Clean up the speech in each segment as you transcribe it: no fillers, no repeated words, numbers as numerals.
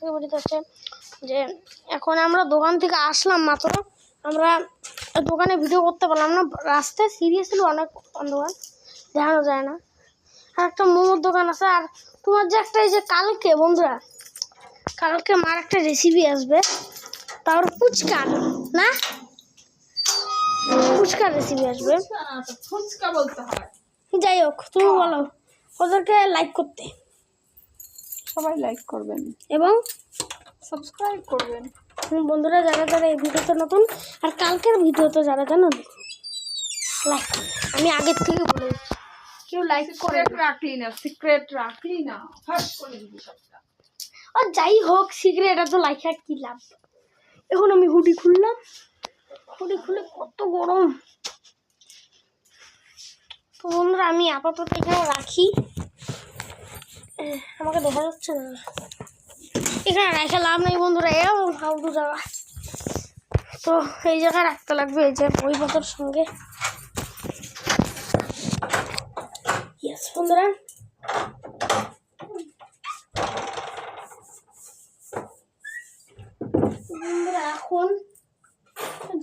থেকে বেরিয়ে হচ্ছে যে এখন আমরা দোকান থেকে আসলাম মাত্র, আমরা দোকানে ভিডিও করতে পারলাম না, রাস্তায় সিরিয়াসলি অনেক অন্ধকার, দেখানো যায় না। আর একটা মোমোর দোকান আছে। আর তোমার যে একটা এই যে কালকে বন্ধুরা, কালকে মার একটা রেসিপি আসবে, তারপর ফুচকার না, ফুচকার রেসিপি আসবে। ফুচকা বলতে হয়। যাই হোক, তুমি বলো ওদেরকে লাইক করতে, সবাই লাইক করবেন এবং সাবস্ক্রাইব করবেন। বন্ধুরা যারা যারা এই ভিডিওতে নতুন আর কালকের ভিডিওতে যারা জানো লাইক, আমি আগের থেকে বলে দিচ্ছি, কেউ লাইক করে সিক্রেট রাখলি না ফাঁস করে দিবি সবটা। আর যাই হোক সিক্রেট এত লাইক আর কি লাভ। এখন আমি হুডি খুললাম, হুডি খুলে কত গরম। তো বন্ধুরা আমি আপাতত এখানে রাখি, আমাকে দেখা যাচ্ছে না, এখানে রেখে লাভ নেই বন্ধুরা, এও ফালতু জায়গা। তো এই জায়গায় রাখতে লাগবে, এই যে বইপত্রের সঙ্গে। ইয়েস বন্ধুরা, এখন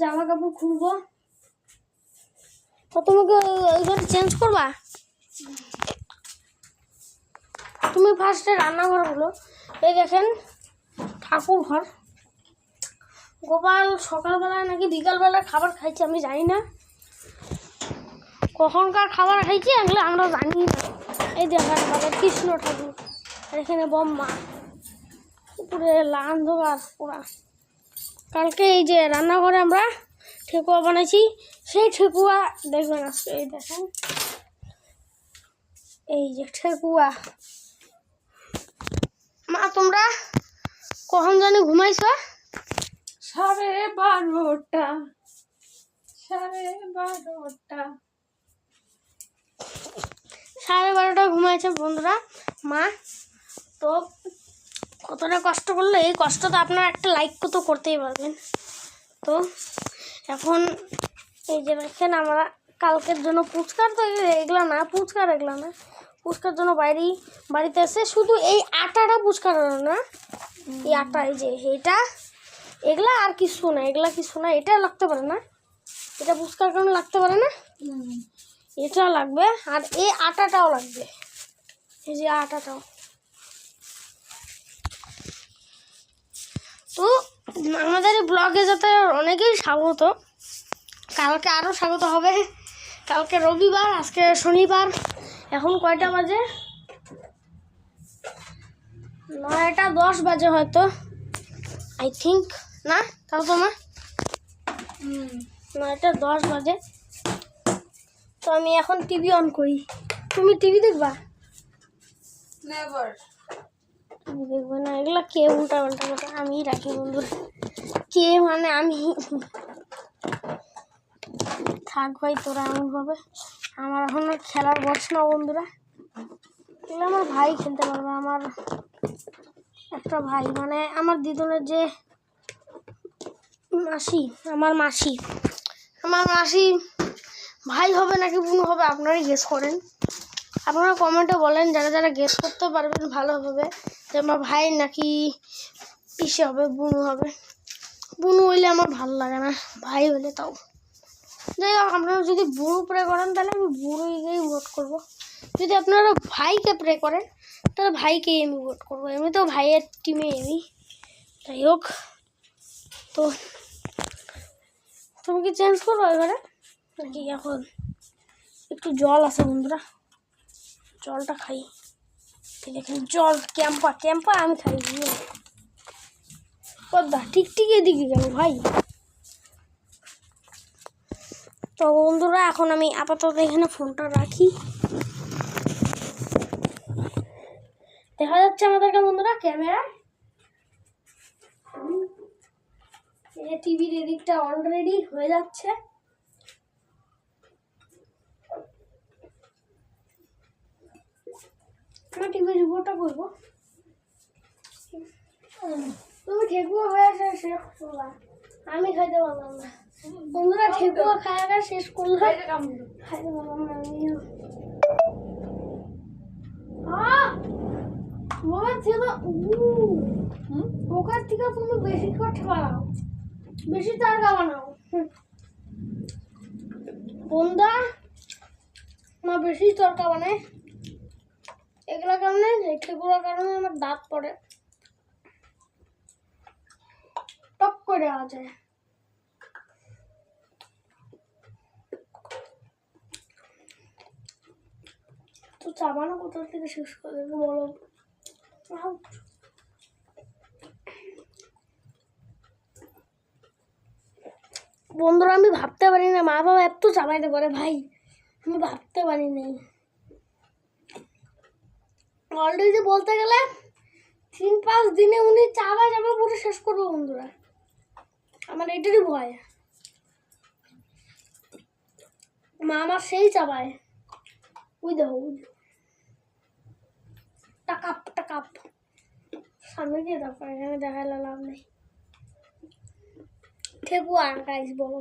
জামা কাপড় খুলবো। তো তোমাকে ওইখানে চেঞ্জ করবা, তুমি ফার্স্টে রান্নাঘরগুলো, এই দেখেন ঠাকুর ঘর। গোপাল সকালবেলায় নাকি বিকালবেলায় খাবার খাইছে, আমি জানি না কখনকার খাবার খাইছে, এগুলো আমরা জানি না। এই দেখেন বাবার কৃষ্ণ ঠাকুর, আর এখানে বম্মা, উপরে অন্ধকার পুরা। কালকে এই যে রান্নাঘরে আমরা ঠেকুয়া বানাইছি, সেই ঠেকুয়া দেখবেন আজকে, এই দেখেন এই যে ঠেকুয়া। মা তোমরা কখন জানি ঘুমাইছো? 12:30 12:30 12:30 ঘুমাইছে বন্ধুরা মা। তো কতটা কষ্ট করলো, এই কষ্টটা আপনারা একটা লাইক তো করতেই পারবেন। তো এখন এই যে দেখেন আমরা কালকের জন্য ফুচকার, তো এগুলো না ফুচকার, এগুলো না ফুচকার জন্য বাড়িতে এসে শুধু এই আটাটা ফুচকার না, এই আটা, এই যে এইটা, এগুলা আর কিছু না, এগুলা কিছু না, এটা লাগতে পারে না, এটা ফুচকার কারণে লাগতে পারে না, এটা লাগবে। আর এই আটাটাও লাগবে, এই যে আটাটাও। তো আমাদের এই ব্লগে যাতে অনেকেই স্বাগত, কালকে আরও স্বাগত হবে। কালকে রবিবার, আজকে শনিবার। এখন কয়টা বাজে? 9:10 বাজে হয়তো, আই থিঙ্ক, না তাও তোমার 9:10 বাজে। তো আমি এখন টিভি অন করি, তুমি টিভি দেখবা? নেভার। তুমি দেখবে না, এগুলো কে উল্টা পাল্টা কথা, আমি রাখি বন্ধুরা, কে মানে আমি। থাক ভাই তোরা এমন ভাবে, আমার এখন খেলার বয়স না বন্ধুরা, এগুলো আমার ভাই খেলতে পারবে। আমার একটা ভাই মানে আমার দিদুনের যে মাসি, আমার মাসি ভাই হবে নাকি বোন হবে, আপনারাই গেস করেন। আপনারা কমেন্টে বলেন, যারা যারা গেস করতে পারবেন ভালোভাবে, যে আমার ভাই নাকি পিসে হবে, বোন হবে। বোন হইলে আমার ভালো লাগে না, ভাই হলে তাও। যাই হোক, আপনারা যদি বুড়ো প্রে করেন তাহলে আমি বুড়োকেই ভোট করবো, যদি আপনারা ভাইকে প্রে করেন তাহলে ভাইকেই আমি ভোট করবো, এমনিতেও ভাইয়ের টিমে আমি। যাই হোক, তো তুমি কি চেঞ্জ করবো এবারে নাকি? এখন একটু জল আছে বন্ধুরা, জলটা খাই। দেখেন জল, ক্যাম্পা আমি খাই। পদ্মা ঠিক এদিকে গেল ভাই। তো বন্ধুরা এখন আমি আপাতত এখানে ফোনটা রাখি। দেখা যাচ্ছে আমাদেরকে বন্ধুরা ক্যামেরা, এই টিভির এদিকটা অলরেডি হয়ে যাচ্ছে। আমি টিভির রিপোর্টটা করবো, তুমি ঠেকুয়া হয়ে শেষ করলা, আমি খাইতে পারলাম না বন্ধুরা। ঠেকুয়া খাওয়া শেষ করলাম, খাইতে পারলাম না আমিও। ছিল থেকে তুমি বেশি কথা বানাও, বেশি তারকা বানাও। বন্ধা মা বেশি তরকা বানায়, এগুলোর কারণে এগুলোর কারণে আমার দাঁত পড়ে, টক করে দেওয়া যায়। তো চাবানো কোথা থেকে শেষ করে দেবে বলো? বন্ধুরা আমি ভাবতে পারি না মা বাবা এত চাবাইতে পারে, ভাই আমি ভাবতে পারি নাই। অলরেডি বলতে গেলে 3-5 দিনে উনি চাবা যাবে পুরো শেষ করবো। বন্ধুরা আমার এটারই ভয়, মা আমার সেই চাবায়। ওই দেখো টাকাপ টাকাপ সামনে দিয়ে দেখো, এখানে দেখালে লাভ নেই। ঠেকুয়া গাইস বলো।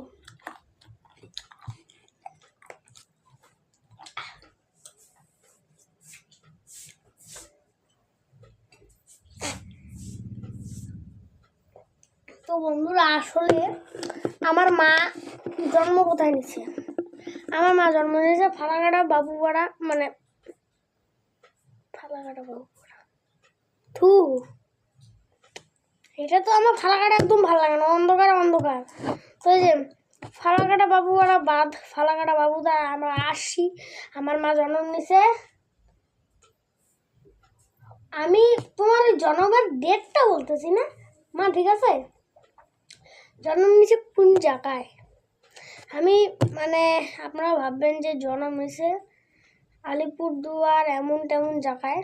তো বন্ধুরা আসলে আমার মা জন্ম কোথায় নিছে? আমার মা জন্ম নিয়েছে ফালাকাটা বাবুপাড়া, মানে ফালাকাটা বাবুপাড়া। থু, এটা তো আমার ফালাকাটা একদম ভালো লাগে না, অন্ধকার অন্ধকার। তো এই যে ফালাকাটা বাবুপাড়া বাদ, ফালাকাটা বাবুদা আমরা আসছি। আমার মা জন্ম নিছে, আমি তোমার জন্মের ডেটটা বলতেছি না মা, ঠিক আছে? জন্ম নিয়েছে কোন জায়গায় আমি, মানে আপনারা ভাববেন যে জন্ম হয়েছে আলিপুরদুয়ার এমন তেমন জায়গায়,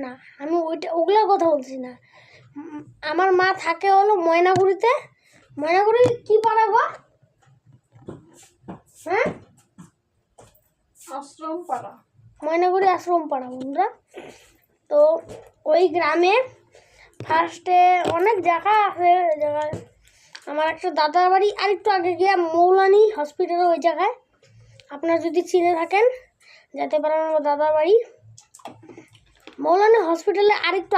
না আমি ওগুলোর কথা বলছি না। আমার মা থাকে হলো ময়নাগুড়িতে। ময়নাগুড়ি কি পাড়া গো? হ্যাঁ, আশ্রম পাড়া। ময়নাগুড়ি আশ্রম পাড়া বন্ধুরা। তো ওই গ্রামে ফার্স্টে অনেক জায়গা আছে, ওই জায়গায় আমার একটা দাদার বাড়ি, আর একটু আগে গিয়ে মৌলানি হসপিটাল, ওই জায়গায় আপনারা যদি চিনে থাকেন যেতে পারেন আমার দাদার বাড়ি। মৌলানি হসপিটালে আরেকটু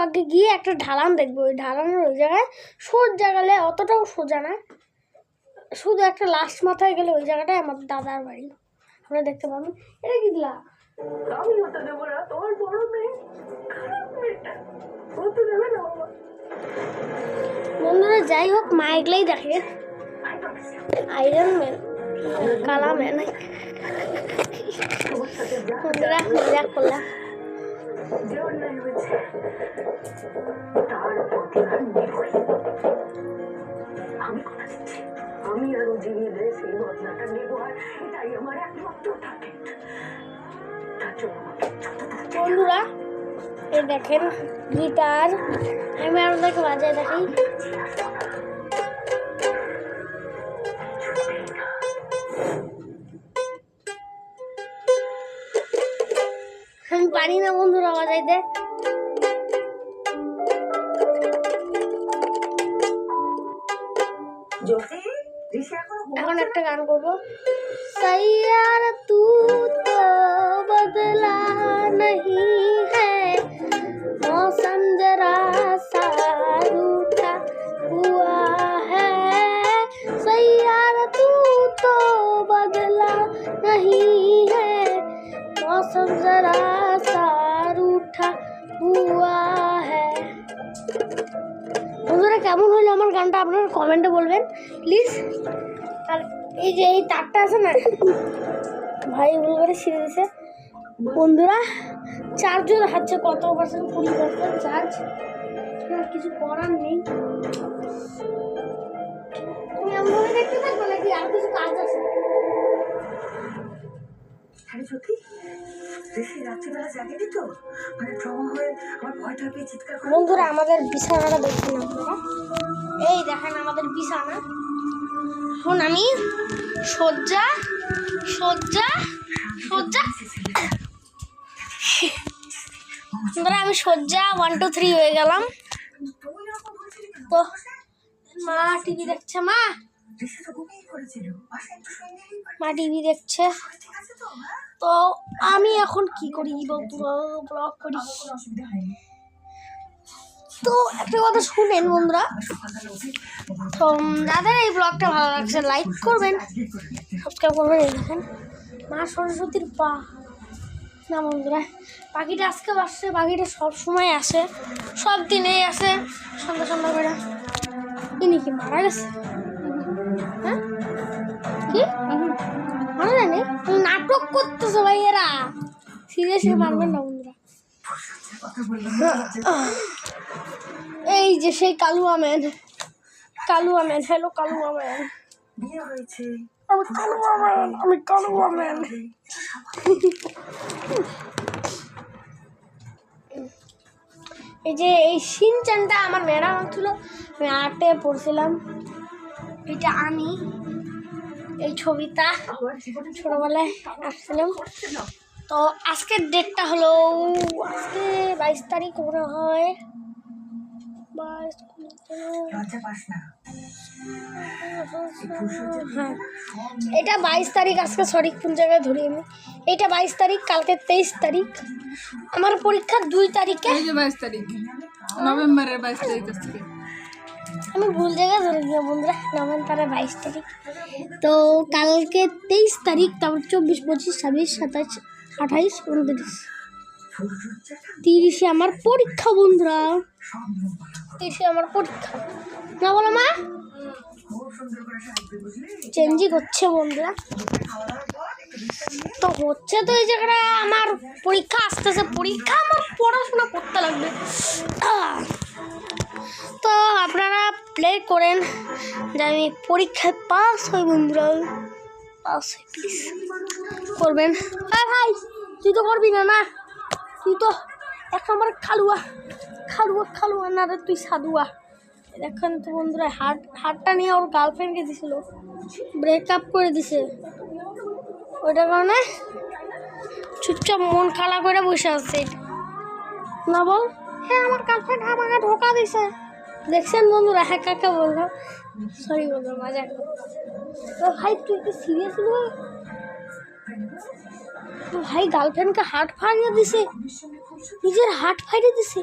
আগে গিয়ে একটা ঢালান দেখবো, ওই ঢালানের ওই জায়গায় সোজা গেলে, অতটাও সোজা না, শুধু একটা লাস্ট মাথায় গেলে ওই জায়গাটায় আমার দাদার বাড়ি, আপনারা দেখতে পাবেন। এটা কি দিলা? আমি হতে দেবো না, তোমার বড় মেয়ে হতে দেবে না বাবা। বন্ধুরা যাই হোক, মা এগুলাই দেখে, আয়রন ম্যান, কালা ম্যান। বন্ধুরা মজা করলাম। আমি আরো জিনিয়ে সেই বদলাটা নেবো, আর এটাই আমার একমাত্র টার্গেট। বন্ধুরা এই দেখেন গিটার, আমি আপনাদেরকে বাজায় দেখাই। আমি পারি না বন্ধুরা বাজাইতে। এখন একটা গান করবো, सैयार तू तो बदला नहीं है, मौसम जरा सा रूठा हुआ है, सैयार तू तो बदला नहीं है, मौसम जरा सा रूठा हुआ है। বন্ধুরা কেমন হলো আমার গানটা আপনারা কমেন্টে বলবেন প্লিজ। আর এই যে এই তারটা আছে না ভাই, ভুল করে ছিঁড়ে দিয়েছে। বন্ধুরা চার্জও দেখাচ্ছে কত পার্সেন্ট, 20% চার্জ, কিছু করার নেই। তুমি এমনভাবে দেখতে থাকবে নাকি আর কিছু কাজ আছে? আরে সত্যি রাত্রিবেলা জাগেনি তো, মানে ট্রমা হয়ে আমার ভয়টা পেয়ে চিৎকার করে। বন্ধুরা আমাদের বিছানাটা দেখছেন আপনারা, এই দেখেন আমাদের বিছানা। এখন আমি সজ্জা সজ্জা সজ্জা বন্ধুরা আমি সজ্জা 1 2 3 হয়ে গেলাম। তো মা টিভি দেখছে, মা টিভি দেখছে। তো আমি এখন কি করি, ব্লগ করি। তো একটা কথা শুনেন বন্ধুরা, তো যাদের এই ব্লগটা ভালো লাগছে লাইক করবেন, সাবস্ক্রাইব করবেন। এই দেখেন মা সরস্বতীর পা না বন্ধুরা, পাখিটা আজকে আসছে, পাখিটা সব সময় আসে, সব দিনেই আসে সন্ধ্যা সন্ধ্যা করে। ইনি কি মারা গেছে? হ্যাঁ কি মারা যায়নি? নাটক করতেছে ভাই এরা, সিরিয়াসলি মারবেন না বন্ধুরা। এই যে সেই Kalu amen, Kalu amen, hello Kalu amen, আমি কালু আমেন, আমি কালু আমেন। এই যে এই শিনচানটা আমার ম্যাডাম ছিল, আমি আর্টে পড়ছিলাম, এটা আমি, এই ছবিটা ছোটবেলায় আসছিলাম। তো আজকের ডেটটা হলো আজকে 22 তারিখ মনে হয়, 22 হ্যাঁ এটা 22 তারিখ আজকে, সরি কোন জায়গায় ধরি আমি, এটা 22 তারিখ, কালকে 23 তারিখ, আমার পরীক্ষা 2 তারিখে, 22 তারিখ নভেম্বরের 22 তারিখ থেকে। আমি ভুল জায়গায় ধরে গিয়ে বন্ধুরা, নভেম্বরের 22 তারিখ। তো কালকে 23 তারিখ, তারপর 24, 25, 26, 27, 28, 29, 30 আমার পরীক্ষা বন্ধুরা, 30 আমার পরীক্ষা না বলো মা, চেঞ্জই করছে বন্ধুরা। তো হচ্ছে তো এই জায়গাটা আমার পরীক্ষা আসতেছে, পরীক্ষা আমার পড়াশোনা করতে লাগবে। তো আপনারা প্লে করেন যে আমি পরীক্ষায় পাস হই বন্ধুরা, পাস হই প্লিজ করবেন। হ্যাঁ ভাই তুই তো করবি না, না তুই তো এক নম্বর খালুয়া, খালুয়া খালুয়া না রে তুই সাধুয়া। দেখেন তো বন্ধুরা, হাতটা নিয়ে ওর গার্লফ্রেন্ডকে দিছিল, ব্রেকআপ করে দিছে, ওইটার কারণে চুপচাপ মন খালা করে বসে আছে না বল। হ্যাঁ আমার গার্লফ্রেন্ড আমাকে ধোকা দিছে, দেখছেন বন্ধুরা, হ্যাঁ কাকে বললো, সরি বন্ধু মজা। তো ভাই তুই কি সিরিয়াসলি ভাই গার্লফ্রেন্ডকে হার্ট ফাড়িয়ে দিছে, নিজের হার্ট ফাড়িয়ে দিছে,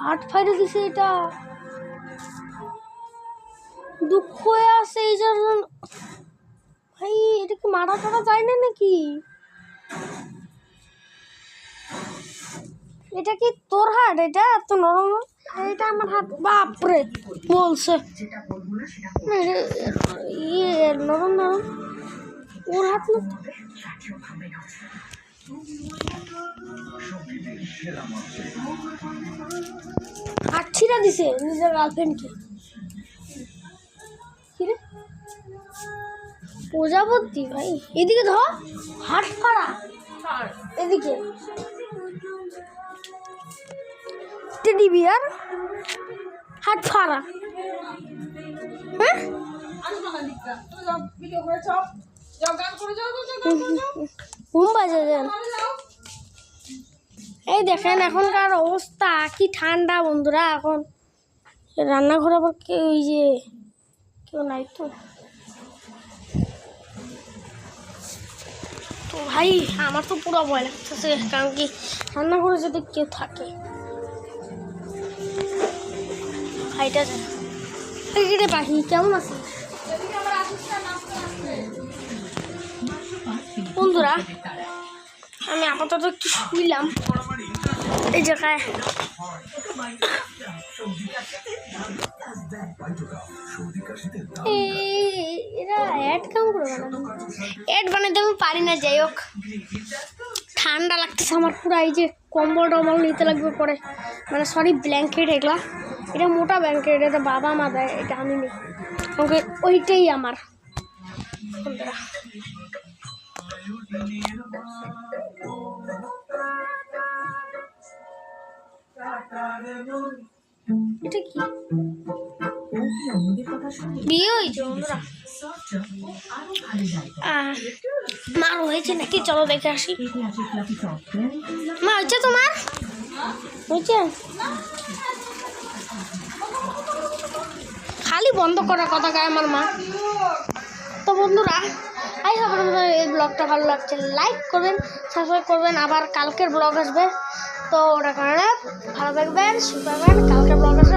হার্ট ফাড়িয়ে দিছে, এটা দুঃখ হয়ে আছে এই জন্য ভাই। এটা কি মারা টারা যায় না নাকি? এটা কি তোর হাত? এটা এত নরম, এটা আমার হাত, বাপরে বলছে ইয়ে নরম নরম, ওর হাত না। হাত ছিঁড়া দিছে নিজের গার্লফ্রেন্ডকে, কিরে প্রজাপতি ভাই, এদিকে ধর, হাত ফাড়া এদিকে, টেডি বিয়ার হাত ফাড়া। হ্যাঁ ঘুম বাজে যান। এই দেখেন এখনকার অবস্থা কি ঠান্ডা বন্ধুরা, এখন রান্নাঘরে আবার কেউ, ওই যে কেউ নাই তো। তো ভাই আমার তো পুরো ভয় লাগতেছে, কারণ কি রান্নাঘরে যদি কেউ থাকে, ভাইটা যায় রে। পাখি কেমন আছে বন্ধুরা? আমি আপাতত একটু শুইলাম এই জায়গায়। এরা অ্যাড কেমন করে বানাবে? অ্যাড বানাতে আমি পারি না, যাই হোক ঠান্ডা লাগতেছে আমার পুরো, এই যে কম্বল টম্বল নিতে লাগবে পরে, মানে সরি ব্ল্যাঙ্কেট, এগুলা এটা মোটা ব্ল্যাঙ্কেট, এটা বাবা মা দেয়, এটা আমি নিই, ওকে ওইটাই আমার বন্ধুরা। এটা কি বিয়ে হয়েছে বন্ধুরা? মার হয়েছে নাকি? চলো দেখে আসি। মা হয়েছে তোমার? হয়েছে? খালি বন্ধ করার কথা কয় আমার মা। তো বন্ধুরা আই হোপ আপনাদের এই ব্লগটা ভালো লাগছে, লাইক করবেন, সাবস্ক্রাইব করবেন। আবার কালকের ব্লগ আসবে, তো ওটা কারণে ভালো থাকবেন, সুস্থ থাকবেন। কালকের ব্লগ আসবে।